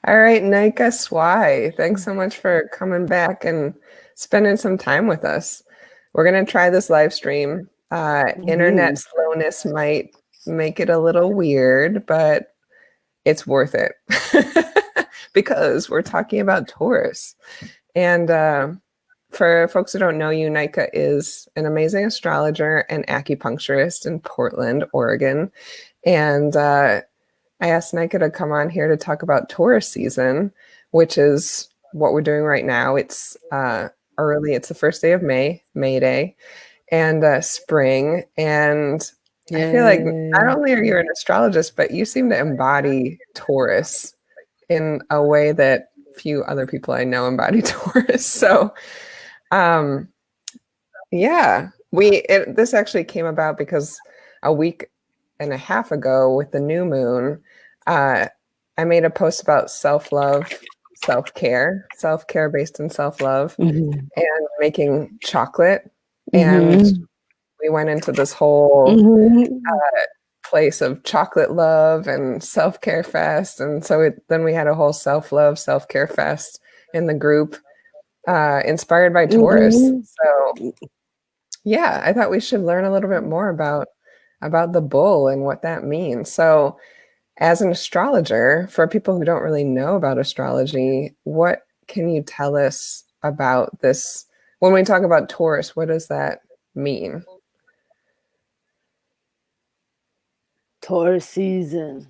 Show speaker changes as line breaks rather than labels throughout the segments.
All right, Naike Swai, thanks so much for coming back and spending some time with us. We're going to try this live stream. Internet slowness might make it a little weird, but it's worth it because we're talking about Taurus. And for folks who don't know you, Naike is an amazing astrologer and acupuncturist in Portland, Oregon. And I asked Naike to come on here to talk about Taurus season, which is what we're doing right now. It's early. It's the first day of May Day, and spring. And I feel like not only are you an astrologist, but you seem to embody Taurus in a way that few other people I know embody Taurus. So, this actually came about because a week and a half ago with the new moon, I made a post about self-love, self-care based in self-love, and making chocolate. And we went into this whole place of chocolate love and self-care fest. And so then we had a whole self-love, self-care fest in the group, inspired by Taurus. So yeah, I thought we should learn a little bit more about the bull and what that means. So as an astrologer, for people who don't really know about astrology, what can you tell us about this? When we talk about Taurus, what does that mean?
Taurus season.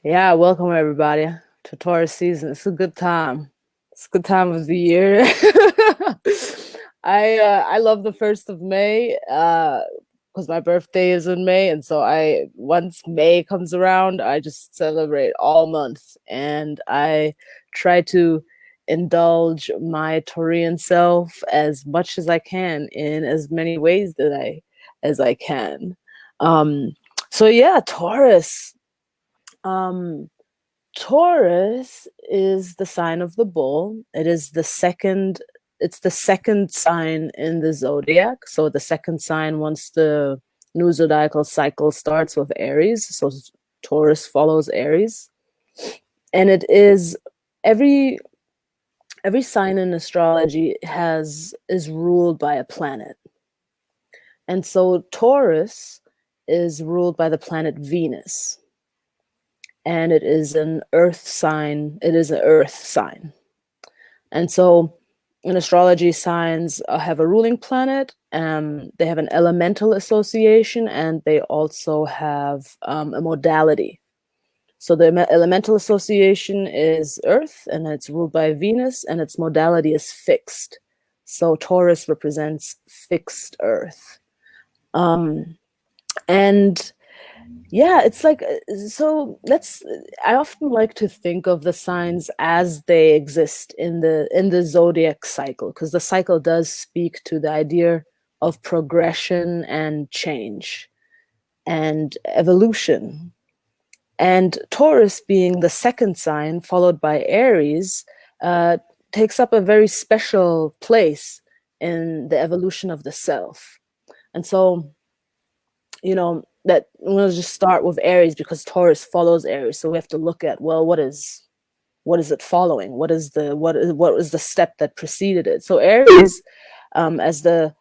Yeah, welcome everybody to Taurus season. It's a good time. It's a good time of the year. I love the 1st of May because my birthday is in May, and so once May comes around, I just celebrate all month, and I try to indulge my Taurian self as much as I can in as many ways as I can. So yeah, Taurus. Taurus is the sign of the bull. It's the second sign in the zodiac. So the second sign once the new zodiacal cycle starts with Aries. So Taurus follows Aries. And it is every sign in astrology is ruled by a planet. And so Taurus is ruled by the planet Venus. And it is an earth sign. It is an earth sign. And so in astrology, signs have a ruling planet. They have an elemental association, and they also have a modality. So the elemental association is earth, and it's ruled by Venus, and its modality is fixed. So Taurus represents fixed earth. And yeah, it's like, so I often like to think of the signs as they exist in the zodiac cycle, because the cycle does speak to the idea of progression and change and evolution. And Taurus, being the second sign followed by Aries, takes up a very special place in the evolution of the self. And so, that we'll just start with Aries because Taurus follows Aries. So we have to look at, well, what is it following? What was the step that preceded it? So Aries, as the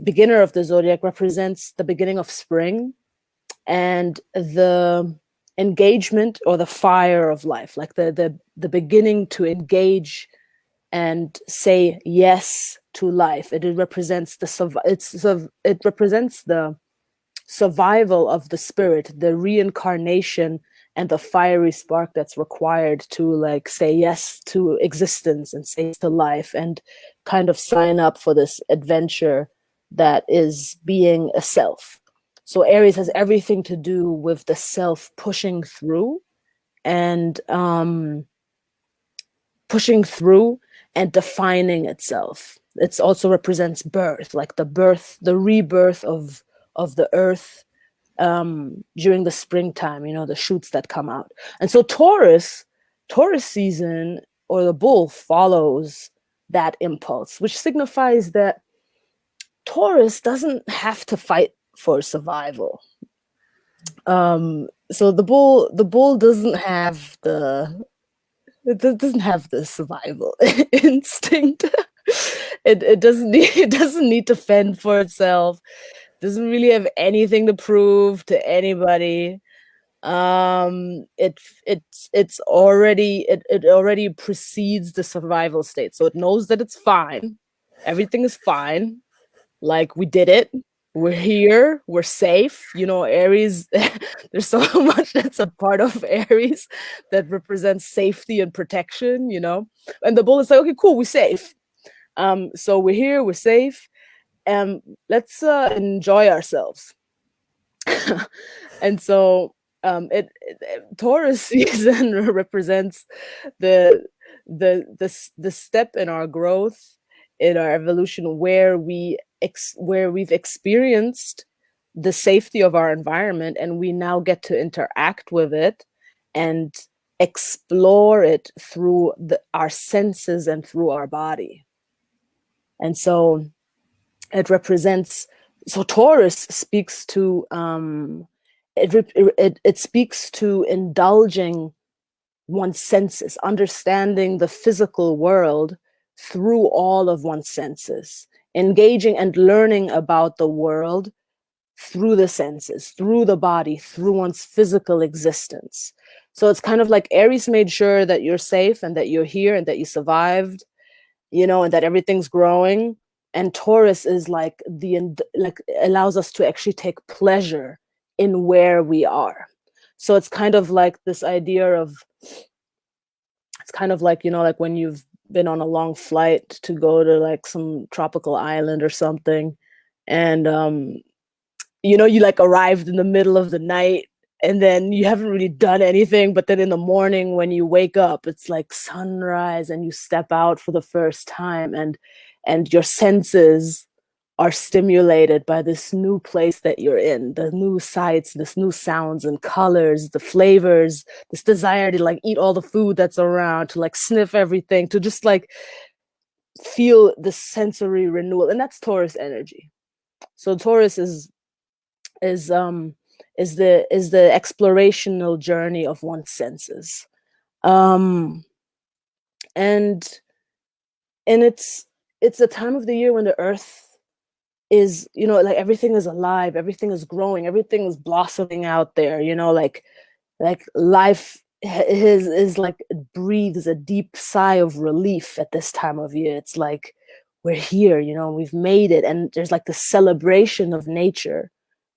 beginner of the zodiac, represents the beginning of spring and the engagement or the fire of life, like the beginning to engage and say yes to life. It represents it represents the survival of the spirit, the reincarnation, and the fiery spark that's required to say yes to existence and say yes to life and kind of sign up for this adventure that is being a self. So Aries has everything to do with the self pushing through and defining itself. It also represents birth, like the rebirth of the earth during the springtime, the shoots that come out. And so Taurus season, or the bull, follows that impulse, which signifies that Taurus doesn't have to fight for survival. So the bull doesn't have the It doesn't have the survival instinct. It doesn't need to fend for itself. Doesn't really have anything to prove to anybody. It already precedes the survival state, so it knows that it's fine. Everything is fine. Like, we did it. We're here. We're safe. Aries, there's so much that's a part of Aries that represents safety and protection, And the bull is like, okay, cool, we're safe. So we're here, we're safe. Let's enjoy ourselves. And so Taurus season represents the step in our growth, in our evolution, where we've experienced the safety of our environment, and we now get to interact with it and explore it through our senses and through our body. And so it represents. So Taurus speaks to it speaks to indulging one's senses, understanding the physical world through all of one's senses, engaging and learning about the world through the senses, through the body, through one's physical existence. So it's kind of like Aries made sure that you're safe and that you're here and that you survived, and that everything's growing. And Taurus is like allows us to actually take pleasure in where we are. So it's kind of like this idea of, it's kind of like, like when you've been on a long flight to go to like some tropical island or something, and you like arrived in the middle of the night, and then you haven't really done anything, but then in the morning when you wake up, it's like sunrise and you step out for the first time, and your senses are stimulated by this new place that you're in, the new sights, this new sounds and colors, the flavors, this desire to like eat all the food that's around, to like sniff everything, to just like feel the sensory renewal. And that's Taurus energy. So Taurus is the explorational journey of one's senses. And it's a time of the year when the earth is, like everything is alive, everything is growing, everything is blossoming out there, like life is like, breathes a deep sigh of relief at this time of year. It's like, we're here, we've made it. And there's like the celebration of nature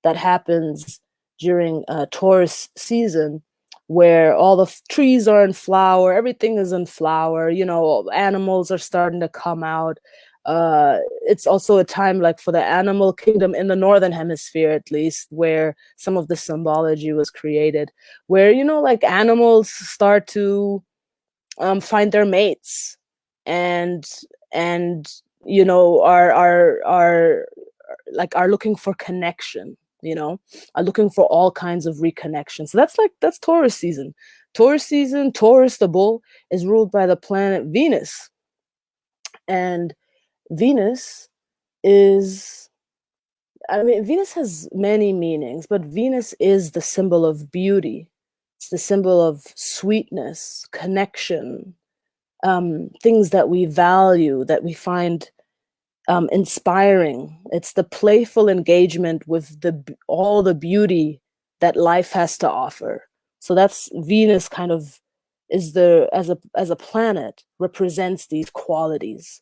that happens during Taurus season, where all the trees are in flower, everything is in flower, animals are starting to come out. It's also a time like for the animal kingdom in the northern hemisphere, at least, where some of the symbology was created, where like animals start to find their mates, and are looking for connection, are looking for all kinds of reconnection. So that's Taurus season. Taurus the bull, is ruled by the planet Venus. And Venus is, Venus has many meanings, but Venus is the symbol of beauty. It's the symbol of sweetness, connection, things that we value, that we find inspiring. It's the playful engagement with all the beauty that life has to offer. So that's Venus kind of is as a planet, represents these qualities.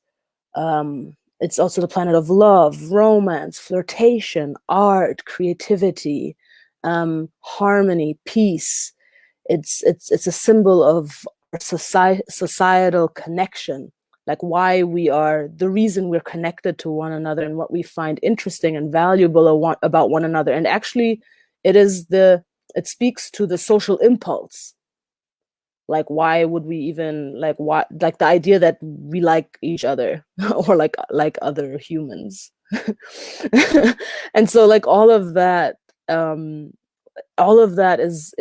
It's also the planet of love, romance, flirtation, art, creativity, harmony, peace. It's a symbol of societal connection, like why we are, the reason we're connected to one another, and what we find interesting and valuable about one another. And actually, it speaks to the social impulse. Like, why would we even like the idea that we like each other or like other humans. And so like all of that is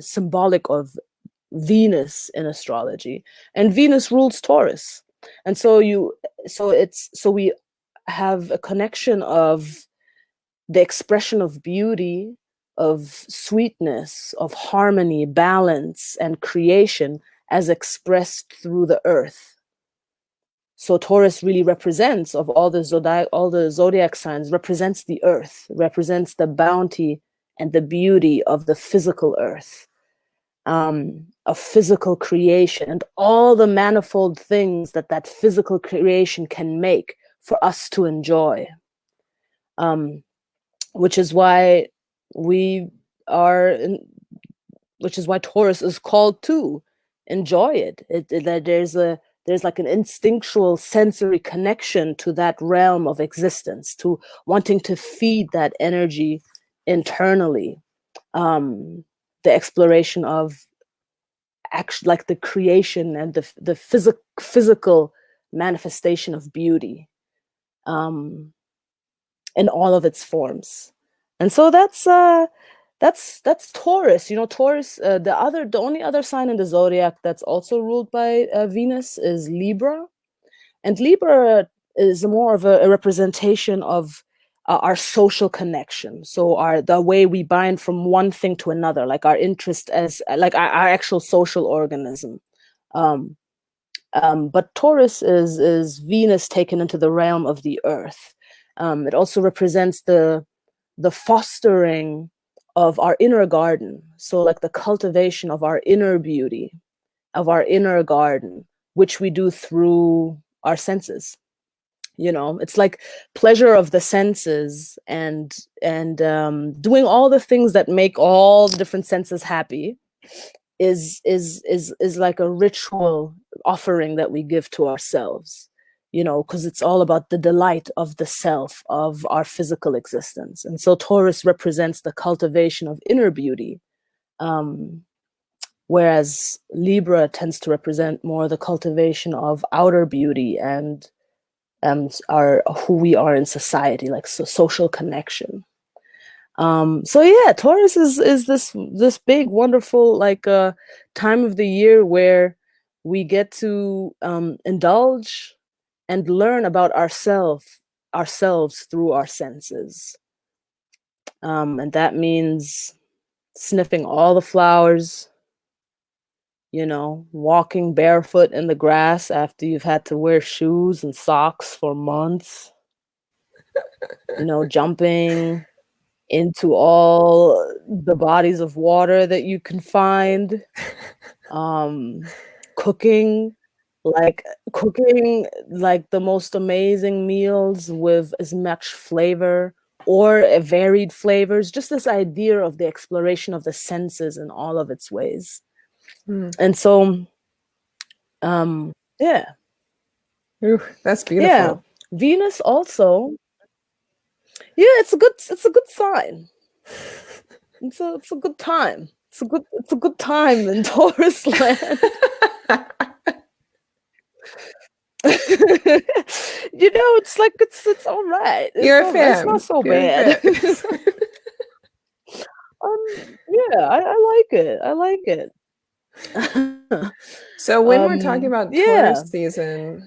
symbolic of Venus in astrology, and Venus rules Taurus. And so we have a connection of the expression of beauty, sweetness, of harmony, balance, and creation as expressed through the earth. So Taurus really represents, of all the zodiac signs, represents the earth, represents the bounty and the beauty of the physical earth, of physical creation, and all the manifold things that physical creation can make for us to enjoy. Which is why Taurus is called to enjoy it. That there's like an instinctual sensory connection to that realm of existence, to wanting to feed that energy internally. The exploration of like the creation and the physical manifestation of beauty in all of its forms. And so that's Taurus. Taurus, the only other sign in the zodiac that's also ruled by Venus is Libra. And Libra is more of a representation of our social connection. So the way we bind from one thing to another, like our interest as like our actual social organism. But Taurus is Venus taken into the realm of the earth. It also represents the fostering of our inner garden. So like the cultivation of our inner beauty, of our inner garden, which we do through our senses. It's like pleasure of the senses and doing all the things that make all the different senses happy is like a ritual offering that we give to ourselves, because it's all about the delight of the self, of our physical existence. And so Taurus represents the cultivation of inner beauty, whereas Libra tends to represent more the cultivation of outer beauty and who we are in society, like social connection. So yeah, Taurus is this big, wonderful time of the year where we get to indulge and learn about ourselves through our senses. And that means sniffing all the flowers, walking barefoot in the grass after you've had to wear shoes and socks for months, jumping into all the bodies of water that you can find, cooking like the most amazing meals with as much flavor or varied flavors, just this idea of the exploration of the senses in all of its ways. And so yeah.
Ooh, that's beautiful.
Yeah. Venus also, it's a good sign. It's a good time. It's a good time in Taurus land. It's like it's all right.
You're a fan.
It's not so bad. Yeah, I like it.
So when we're talking about Taurus season,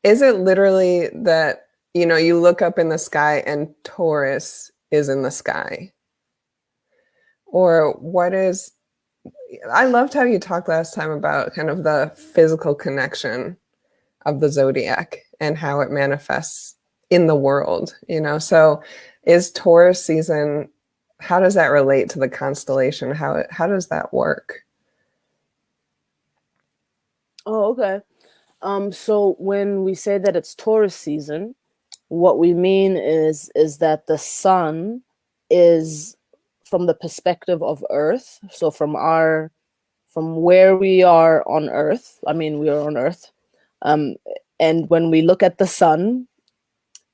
is it literally that you look up in the sky and Taurus is in the sky? Or what is... I loved how you talked last time about kind of the physical connection of the zodiac and how it manifests in the world, So is Taurus season, how does that relate to the constellation? How does that work?
Oh, okay. So when we say that it's Taurus season, what we mean is that the sun is from the perspective of Earth. So from where we are on Earth, we are on Earth. And when we look at the sun,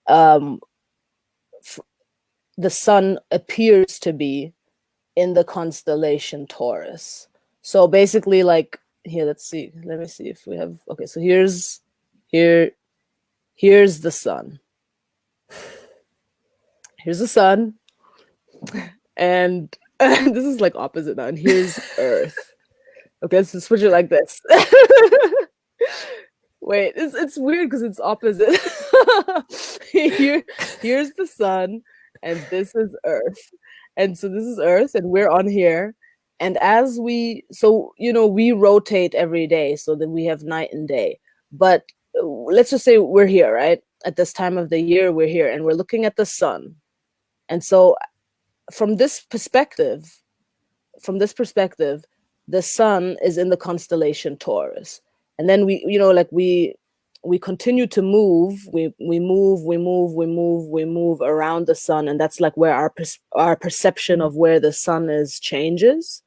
the sun appears to be in the constellation Taurus. So basically, like, here, let's see. Let me see if we have... Okay, so here's the sun. Here's the sun. And this is like opposite now. And here's Earth. Okay, so switch it like this. Wait, it's weird because it's opposite. Here's the sun, and this is Earth. And so this is Earth, and we're on here. And as we, so, we rotate every day so that we have night and day. But let's just say we're here, right? At this time of the year, we're here and we're looking at the sun. And so from this perspective, the sun is in the constellation Taurus. And then we continue to move. We move around the sun, and that's like where our perception of where the sun is changes.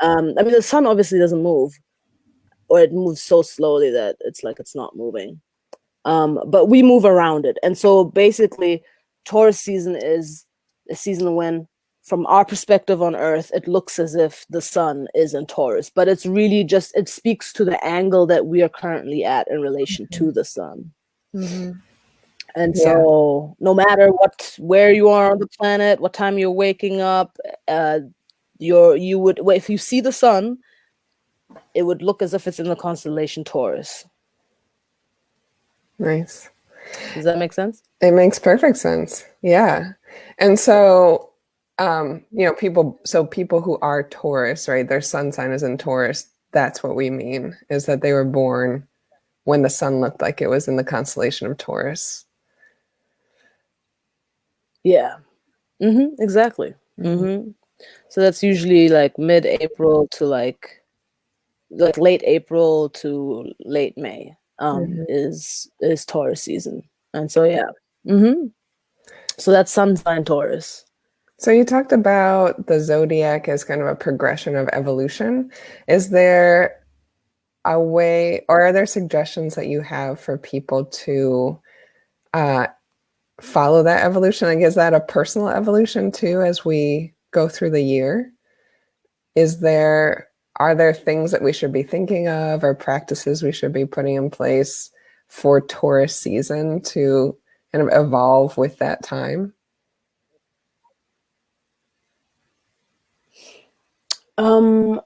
I mean, the sun obviously doesn't move, or it moves so slowly that it's like it's not moving. But we move around it, and so basically, Taurus season is a season when, from our perspective on Earth, it looks as if the sun is in Taurus, but it's really just, it speaks to the angle that we are currently at in relation to the sun. And so no matter where you are on the planet, what time you're waking up, if you see the sun, it would look as if it's in the constellation Taurus.
Nice.
Does that make sense?
It makes perfect sense. Yeah. And so, people who are Taurus, right? Their sun sign is in Taurus. That's what we mean, is that they were born when the sun looked like it was in the constellation of Taurus.
Yeah. Exactly. So that's usually like mid-April to like late April to late May. Is Taurus season. And so so that's sun sign Taurus.
So you talked about the zodiac as kind of a progression of evolution. Is there a way, or are there suggestions that you have for people to follow that evolution? Like, is that a personal evolution too as we go through the year? Are there things that we should be thinking of, or practices we should be putting in place for Taurus season to kind of evolve with that time?
I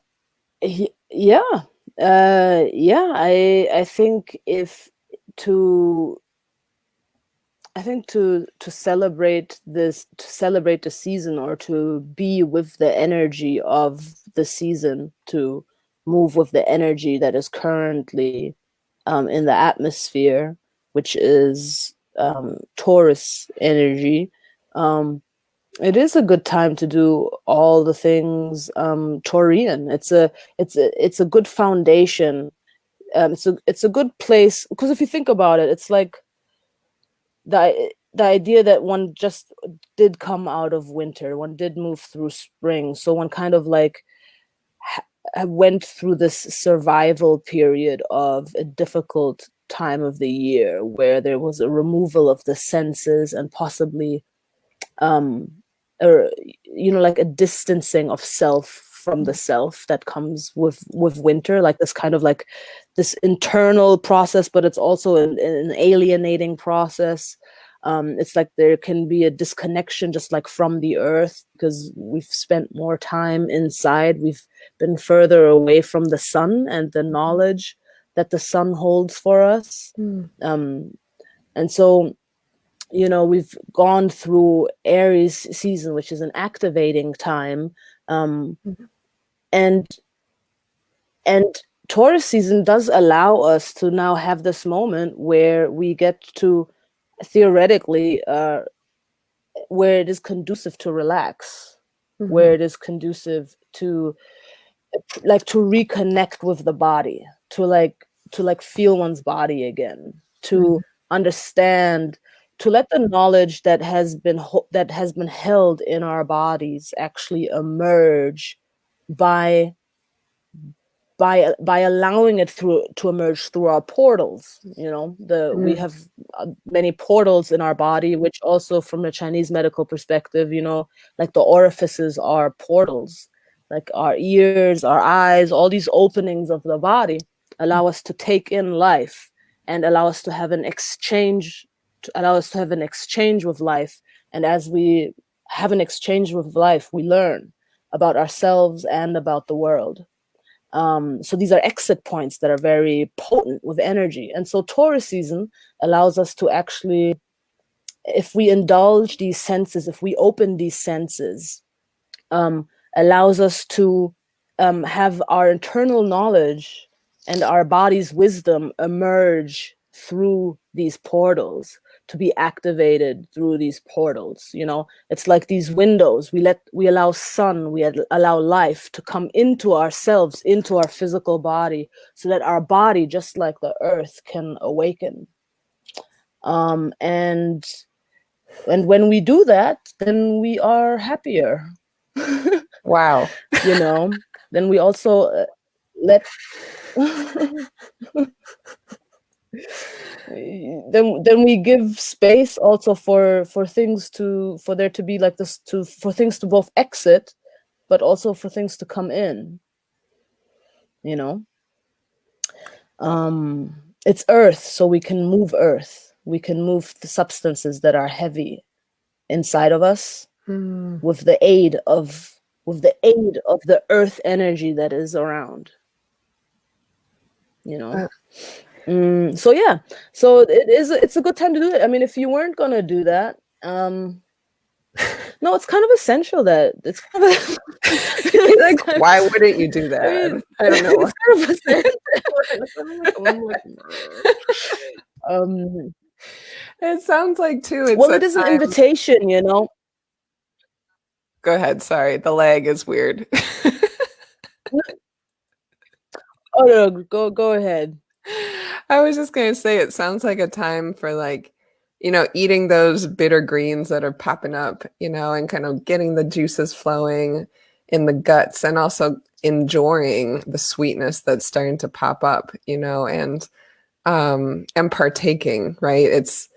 think to celebrate the season, or to be with the energy of the season, to move with the energy that is currently in the atmosphere, which is Taurus energy. It is a good time to do all the things Taurian. It's a good foundation. It's a good place, because if you think about it, it's like the idea that one just did come out of winter, one did move through spring, so one kind of like went through this survival period of a difficult time of the year, where there was a removal of the senses, and possibly like a distancing of self from the self that comes with winter, like this kind of like this internal process, but it's also an alienating process. It's like there can be a disconnection just like from the earth, because we've spent more time inside, we've been further away from the sun and the knowledge that the sun holds for us. And so we've gone through Aries season, which is an activating time, and Taurus season does allow us to now have this moment where we get to theoretically where it is conducive to relax, where it is conducive to reconnect with the body, to feel one's body again, to understand, to let the knowledge that has been held in our bodies actually emerge by allowing it to emerge through our portals. We have many portals in our body, which also, from a Chinese medical perspective, like the orifices are portals, like our ears, our eyes, all these openings of the body allow us to take in life, and allow us to have an exchange with life. And as we have an exchange with life, we learn about ourselves and about the world. So these are exit points that are very potent with energy. And so Taurus season allows us to actually if we indulge these senses, if we open these senses, allows us to have our internal knowledge and our body's wisdom emerge through these portals, to be activated through these portals. You know, it's like these windows. We allow sun, we allow life to come into ourselves, into our physical body, so that our body, just like the earth, can awaken. And when we do that, then we are happier.
Wow.
You know, then we also let then we give space also for things to, for there to be like this, to, for things to both exit, but also for things to come in, you know. It's earth, so we can move earth, we can move the substances that are heavy inside of us with the aid of the earth energy that is around, you know. So yeah, so it's a good time to do it. I mean, if you weren't gonna do that, no, it's kind of essential that it's kind of
like, why wouldn't you do that? I mean, I don't know.
It's kind of essential.
It sounds like too. It's
well, it is an invitation, you know.
Go ahead. Sorry, the lag is weird.
Oh no, go ahead.
I was just gonna say, it sounds like a time for, like, you know, eating those bitter greens that are popping up, you know, and kind of getting the juices flowing in the guts, and also enjoying the sweetness that's starting to pop up, you know, and partaking, right? It's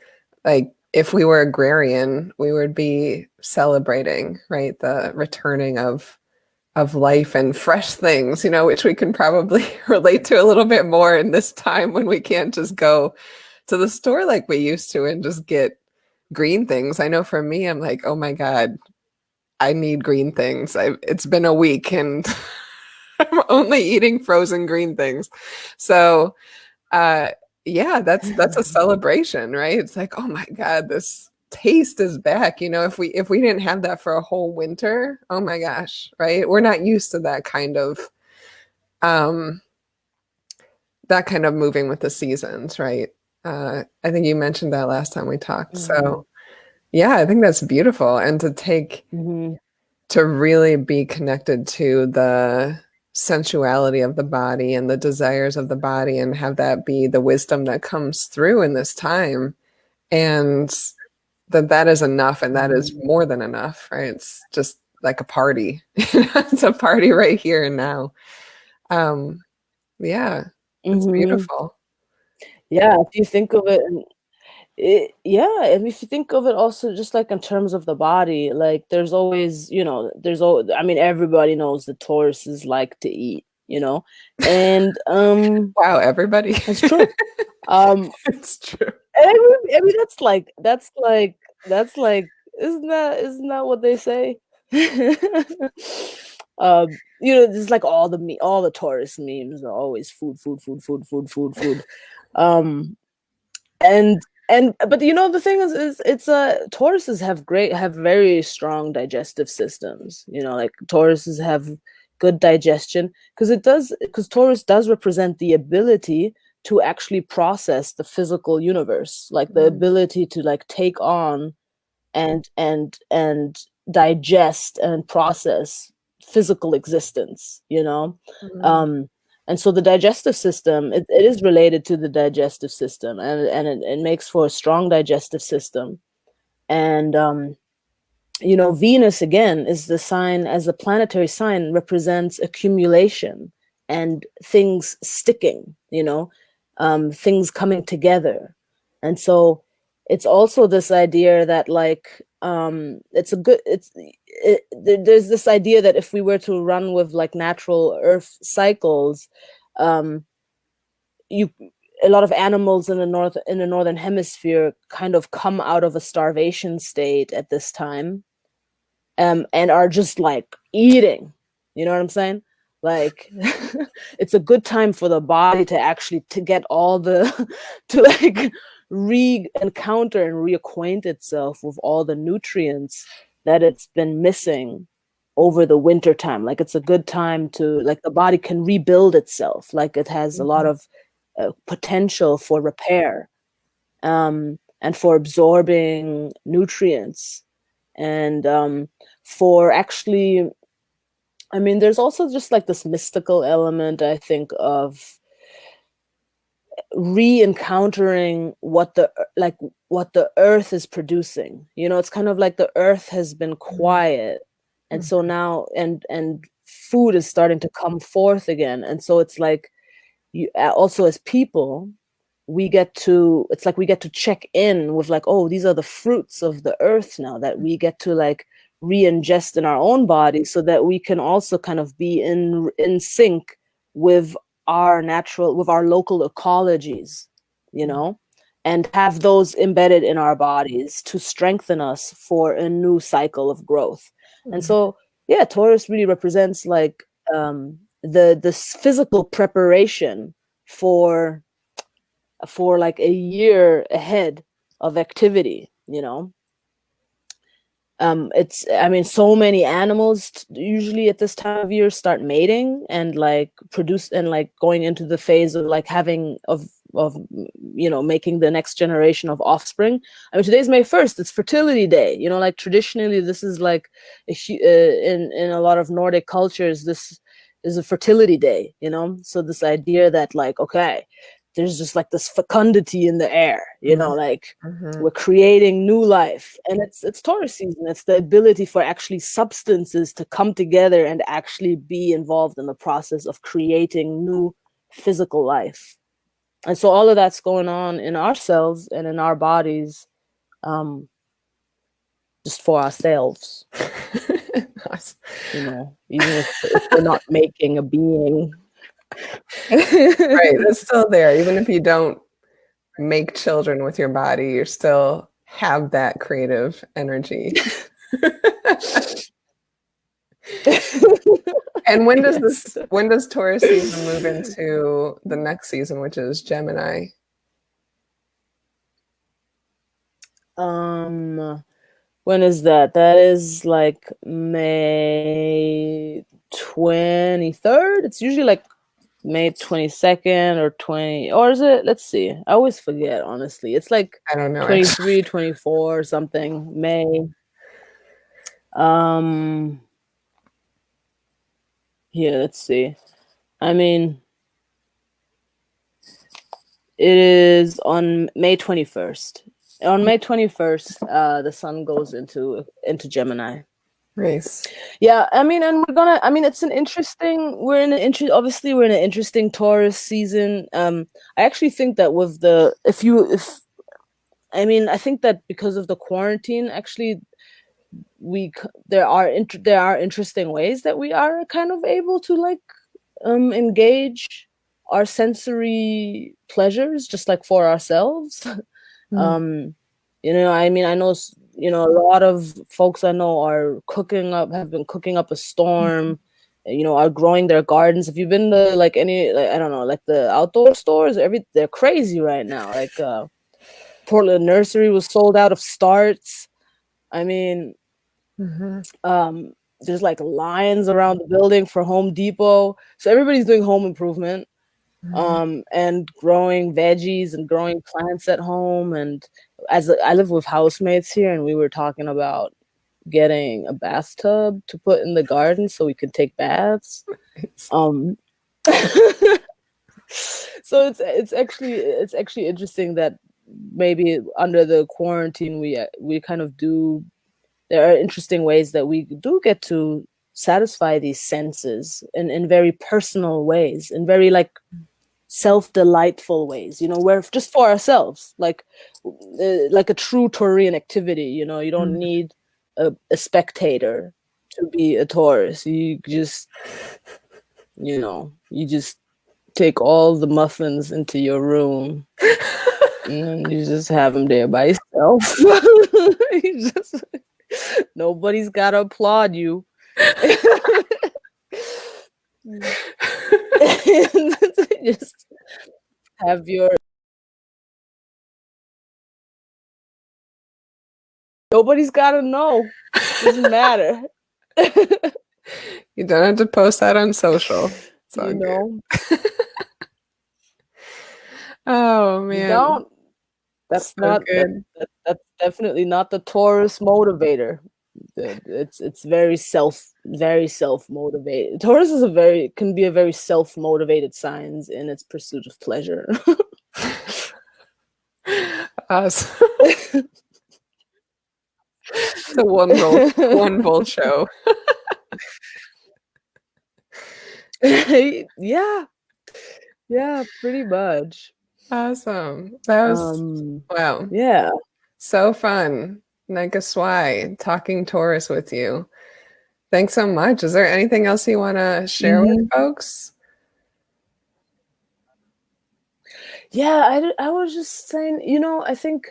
like, if we were agrarian, we would be celebrating, right, the returning of life and fresh things, you know, which we can probably relate to a little bit more in this time when we can't just go to the store like we used to and just get green things. I know for me, I'm like, oh my God, I need green things. It's been a week and I'm only eating frozen green things. So, yeah, that's a celebration, right? It's like, oh my God, this taste is back. You know, if we didn't have that for a whole winter, oh my gosh, right? We're not used to that kind of moving with the seasons, right? I think you mentioned that last time we talked. So yeah, I think that's beautiful. And to really be connected to the sensuality of the body and the desires of the body, and have that be the wisdom that comes through in this time, and that is enough, and that is more than enough, right? It's just like a party. It's a party right here and now. Yeah, it's beautiful.
Yeah, if you think of it, yeah, and if you think of it also just like in terms of the body, like there's always, you know, I mean, everybody knows the Tauruses like to eat, you know, and
wow, everybody.
It's true.
It's true.
I mean, that's like, isn't that what they say? You know, there's like all the Taurus memes are always food, food, food, food, food, food, food. But you know, the thing is it's Tauruses have very strong digestive systems. You know, like Tauruses have good digestion because Taurus does represent the ability to actually process the physical universe, like the ability to like take on and digest and process physical existence, you know. And so the digestive system, it is related to the digestive system, and it makes for a strong digestive system. And you know, Venus again is the sign, as a planetary sign, represents accumulation and things sticking, you know, things coming together. And so it's also this idea that like there's this idea that if we were to run with like natural earth cycles, a lot of animals in the northern hemisphere kind of come out of a starvation state at this time, and are just like eating, you know what I'm saying? Like it's a good time for the body to actually to get all the to like re-encounter and reacquaint itself with all the nutrients that it's been missing over the winter time. Like it's a good time to, like, the body can rebuild itself. Like it has a lot of potential for repair, and for absorbing nutrients, and for actually, I mean, there's also just like this mystical element, I think, of re-encountering what the earth is producing. It's kind of like the earth has been quiet, and so now and food is starting to come forth again, and so it's like, you also, as people, it's like we get to check in with, like, oh, these are the fruits of the earth now that we get to like re-ingest in our own body, so that we can also kind of be in sync with our local ecologies, and have those embedded in our bodies to strengthen us for a new cycle of growth. And so, yeah, Taurus really represents like this physical preparation for like a year ahead of activity. So many animals usually at this time of year start mating and like produce and like going into the phase of like making the next generation of offspring. I mean, today's May 1st, it's fertility day. Like traditionally this is like in a lot of Nordic cultures, this is a fertility day, so this idea that like, okay, there's just like this fecundity in the air, like we're creating new life, and it's Taurus season. It's the ability for actually substances to come together and actually be involved in the process of creating new physical life. And so all of that's going on in ourselves and in our bodies, just for ourselves. Even if we're not making a being.
Right, it's still there. Even if you don't make children with your body, you still have that creative energy. And when does Taurus season move into the next season, which is Gemini?
When is that? That is like May 23rd. It's usually like May 22nd or 20, or is it? Let's see. I always forget, honestly. It's like,
I don't know,
23, 24 or something. May. Here, let's see. I mean, it is on May 21st. On May 21st, the sun goes into Gemini.
Nice.
Yeah, I mean, and it's an interesting. Obviously we're in an interesting Taurus season. I actually think that with I think that because of the quarantine, actually, there are interesting ways that we are kind of able to like engage our sensory pleasures just like for ourselves. I mean, I know, a lot of folks I know have been cooking up a storm, are growing their gardens. If you've been to like any, like, I don't know, like the outdoor stores, they're crazy right now. Like Portland Nursery was sold out of starts. I mean, there's like lines around the building for Home Depot. So everybody's doing home improvement. And growing veggies and growing plants at home. And I live with housemates here, and we were talking about getting a bathtub to put in the garden so we could take baths. So it's actually interesting that maybe under the quarantine we kind of do. There are interesting ways that we do get to satisfy these senses in very personal ways, in very like self-delightful ways, where just for ourselves, like a true Taurian activity. You don't need a spectator to be a Taurus. You just take all the muffins into your room and you just have them there by yourself. Nobody's gotta applaud you. Just have your Nobody's got to know. Doesn't matter.
You don't have to post that on social. It's all
You
good.
know,
Oh
you
man,
don't. That's
so
not
good.
that's definitely not the Taurus motivator. It's very self motivated. Taurus is can be a very self motivated sign in its pursuit of pleasure.
Awesome. It's a one volt show.
Yeah, yeah, pretty much.
Awesome. That was wow.
Yeah.
So fun. Naike Swai, talking Taurus with you. Thanks so much. Is there anything else you want to share with folks?
Yeah, I was just saying, I think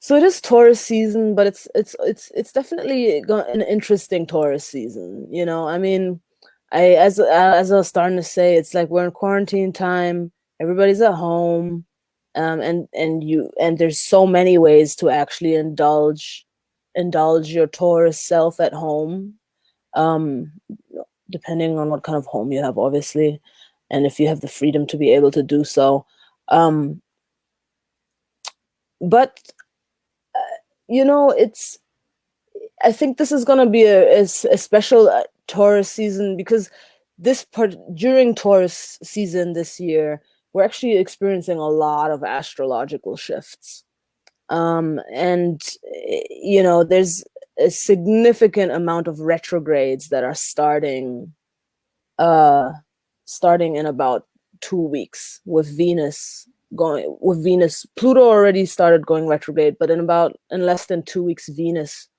so it is Taurus season, but it's definitely an interesting Taurus season. I mean, as I was starting to say, it's like we're in quarantine time. Everybody's at home, and there's so many ways to actually indulge your Taurus self at home, um, depending on what kind of home you have, obviously, and if you have the freedom to be able to do so. But I think this is going to be a special Taurus season, because during Taurus season this year, we're actually experiencing a lot of astrological shifts. And there's a significant amount of retrogrades that are starting in about 2 weeks, with Venus. Pluto already started going retrograde, but in less than 2 weeks, Venus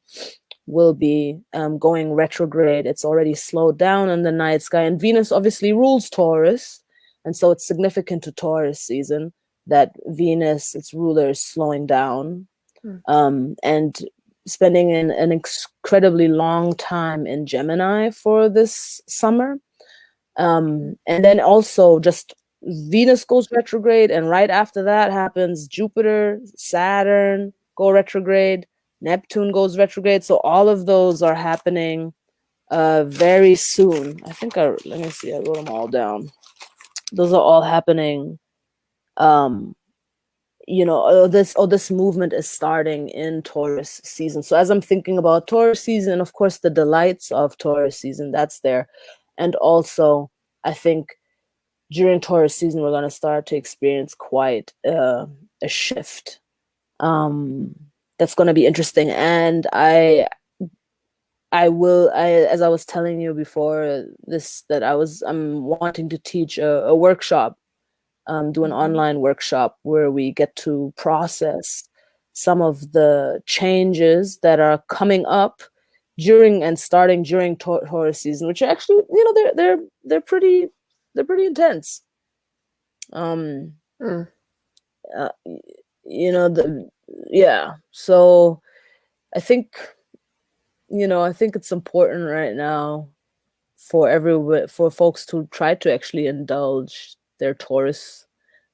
will be going retrograde. It's already slowed down in the night sky, and Venus obviously rules Taurus, and so it's significant to Taurus season that Venus, its ruler, is slowing down, and spending an incredibly long time in Gemini for this summer. And then also just Venus goes retrograde, and right after that happens Jupiter, Saturn go retrograde, Neptune goes retrograde. So all of those are happening very soon. I think let me see, I wrote them all down. Those are all happening. This movement is starting in Taurus season. So as I'm thinking about Taurus season, and of course the delights of Taurus season, that's there. And also, I think during Taurus season, we're going to start to experience quite a shift. That's going to be interesting. And as I was telling you before this, that I'm wanting to teach a workshop, do an online workshop where we get to process some of the changes that are coming up starting during Taurus season, which are actually, they're pretty intense. So I think it's important right now for folks to try to actually indulge their Taurus,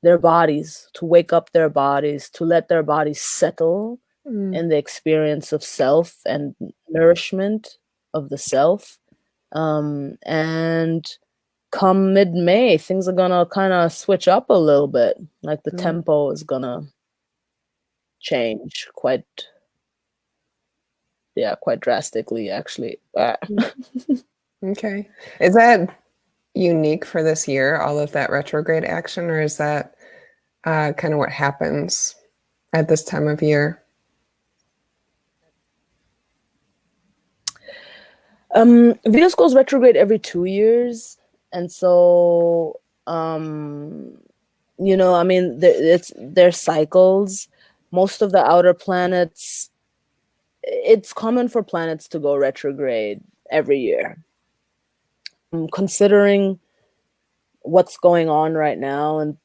their bodies, to wake up their bodies, to let their bodies settle in the experience of self and nourishment of the self. And come mid-May, things are gonna kind of switch up a little bit. Like the tempo is gonna change quite drastically, actually.
Okay. Is that unique for this year, all of that retrograde action, or is that kind of what happens at this time of year?
Venus goes retrograde every 2 years, and so I mean, there's cycles. Most of the outer planets, it's common for planets to go retrograde every year. Considering what's going on right now, and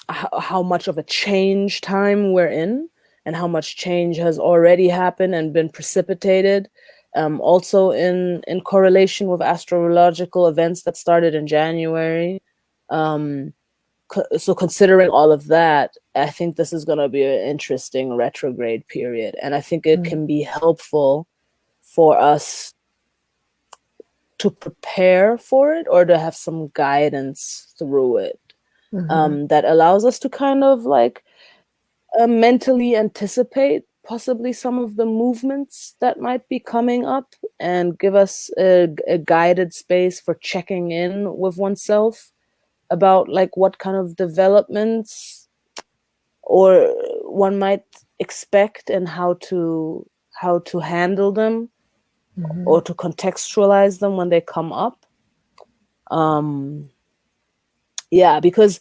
how much of a change time we're in, and how much change has already happened and been precipitated, also in correlation with astrological events that started in January. so considering all of that, I think this is going to be an interesting retrograde period, and I think it can be helpful for us to prepare for it or to have some guidance through it, that allows us to kind of like mentally anticipate possibly some of the movements that might be coming up and give us a guided space for checking in with oneself about like what kind of developments or one might expect and how to handle them or to contextualize them when they come up. Yeah, because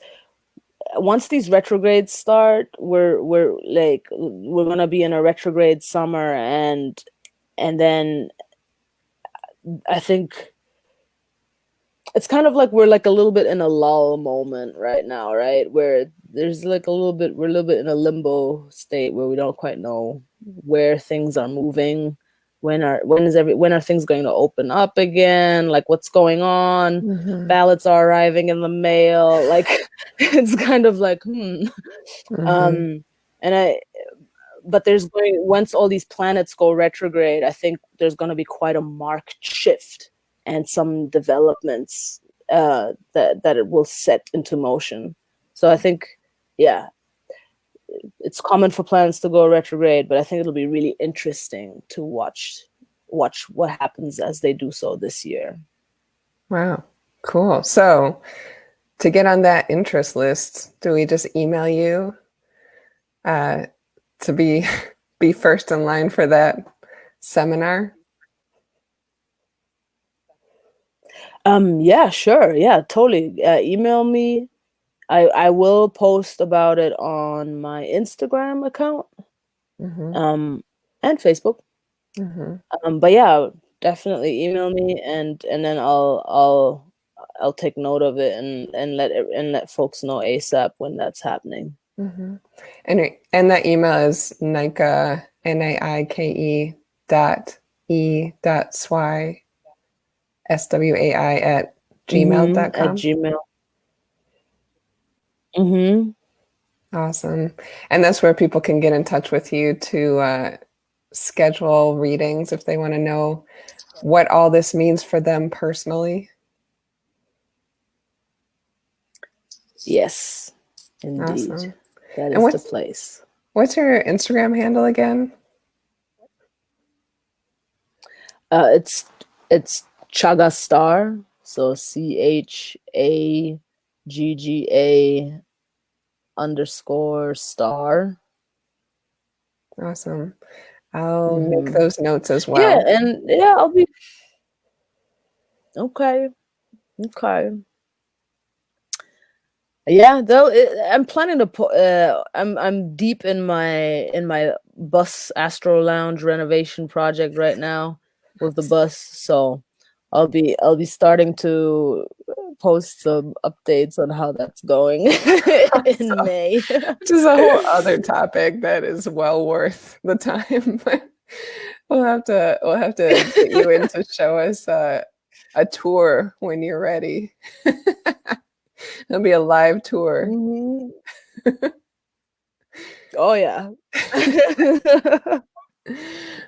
once these retrogrades start, we're gonna be in a retrograde summer, and then I think it's kind of like we're like a little bit in a lull moment right now, right? Where there's like we're a little bit in a limbo state where we don't quite know where things are moving, when are things going to open up again, like what's going on. Ballots are arriving in the mail, like it's kind of like but once all these planets go retrograde, I think there's going to be quite a marked shift and some developments that it will set into motion. So I think, yeah, it's common for planets to go retrograde, but I think it'll be really interesting to watch what happens as they do so this year.
Wow, cool. So to get on that interest list, do we just email you to be first in line for that seminar?
Yeah, sure. Yeah, totally. Email me. I will post about it on my Instagram account, and Facebook. But yeah, definitely email me, and then I'll take note of it and let folks know ASAP when that's happening.
And that email is Naike, Naike .e.swai SWAI at gmail.com.
At Gmail.
Awesome. And that's where people can get in touch with you to schedule readings if they want to know what all this means for them personally.
Yes, indeed.
Awesome.
That is the place.
What's your Instagram handle again?
It's Chagga Star. So CHAGGA_star.
Awesome. I'll make those notes as well.
Yeah, and yeah, I'll be okay. Yeah, though I'm planning to I'm deep in my bus Astro Lounge renovation project right now with the bus, so I'll be starting to post some updates on how that's going in May,
which is a whole other topic that is well worth the time. we'll have to get you in to show us a tour when you're ready. It'll be a live tour.
Oh yeah.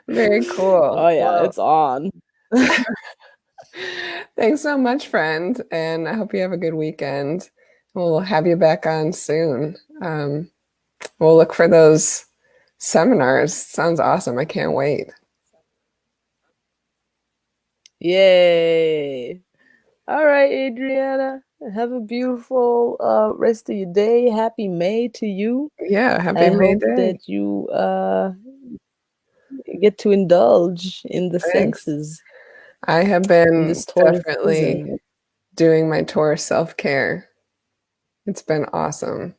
Very cool.
Oh yeah, well, it's on.
Thanks so much, friend, and I hope you have a good weekend. We'll have you back on soon. We'll look for those seminars. Sounds awesome. I can't wait.
Yay. All right, Adriana. Have a beautiful rest of your day. Happy May to you.
Yeah, happy May Day.
That you get to indulge in the senses.
I have been definitely doing my Taurus self-care. It's been awesome.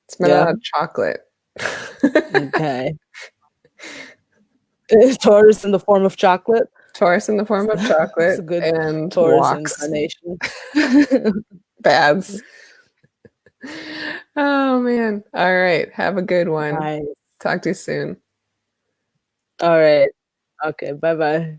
It's been a lot of chocolate.
Okay. Taurus in the form of chocolate?
Taurus in the form of chocolate.
It's a good
and
Taurus
walks.
incarnation.
Baths. Oh man. All right. Have a good one.
Nice.
Talk to you soon.
All right. Okay. Bye-bye.